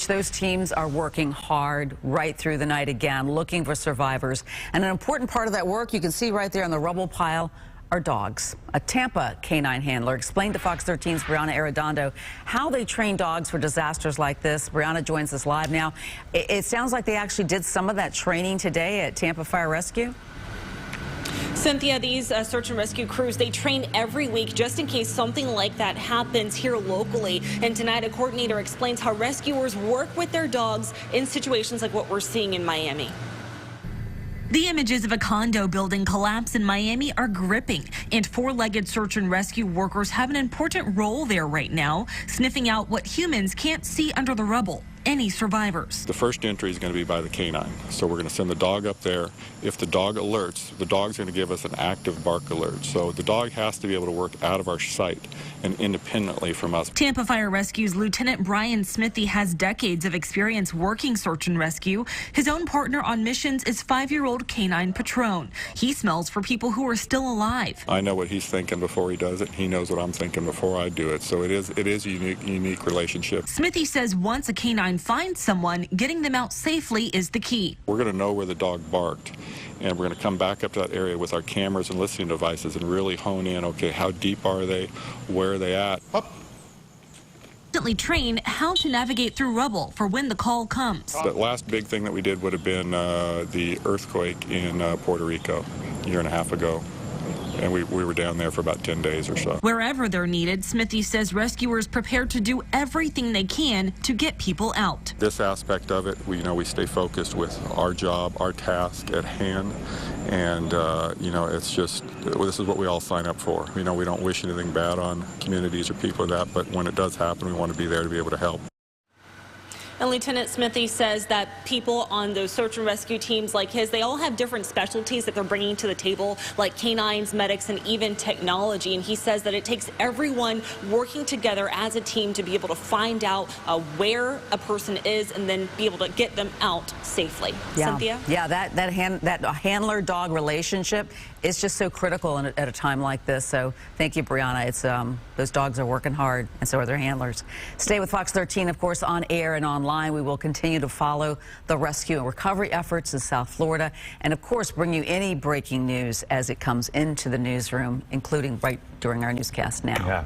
Rich, those teams are working hard right through the night again, looking for survivors. And an important part of that work, you can see right there on the rubble pile, are dogs. A Tampa K-9 handler explained to Fox 13's Brianna Arredondo how they train dogs for disasters like this. Brianna joins us live now. It sounds like they actually did some of that training today at Tampa Fire Rescue. Cynthia, these search and rescue crews, they train every week just in case something like that happens here locally. And tonight, a coordinator explains how rescuers work with their dogs in situations like what we're seeing in Miami. The images of a condo building collapse in Miami are gripping, and four-legged search and rescue workers have an important role there right now, sniffing out what humans can't see under the rubble. Any survivors. The first entry is going to be by the K-9. So we're going to send the dog up there. If the dog alerts, the dog's going to give us an active bark alert. So the dog has to be able to work out of our sight and independently from us. Tampa Fire Rescue's Lieutenant Brian Smithey has decades of experience working search and rescue. His own partner on missions is 5-year-old K-9 Patron. He smells for people who are still alive. I know what he's thinking before he does it. He knows what I'm thinking before I do it. So it is a unique relationship. Smithy says once a K-9 finds someone, getting them out safely is the key. We're going to know where the dog barked, and we're going to come back up to that area with our cameras and listening devices and really hone in, okay, how deep are they, where are they at? Up. Train how to navigate through rubble for when the call comes. The last big thing that we did would have been the earthquake in Puerto Rico a year and a half ago. And we were down there for about 10 days or so. Wherever they're needed, Smithey says rescuers prepare to do everything they can to get people out. This aspect of it, we stay focused with our job, our task at hand, and it's just, this is what we all sign up for. We don't wish anything bad on communities or people or that, but when it does happen, we want to be there to be able to help. And Lieutenant Smithey says that people on those search and rescue teams like his, they all have different specialties that they're bringing to the table, like canines, medics, and even technology. And he says that it takes everyone working together as a team to be able to find out where a person is and then be able to get them out safely. Yeah. Cynthia? Yeah, that handler-dog relationship is just so critical at a time like this. So thank you, Brianna. It's those dogs are working hard, and so are their handlers. Stay with Fox 13, of course, on air and online. We will continue to follow the rescue and recovery efforts in South Florida, and of course bring you any breaking news as it comes into the newsroom, including right during our newscast now. Yeah.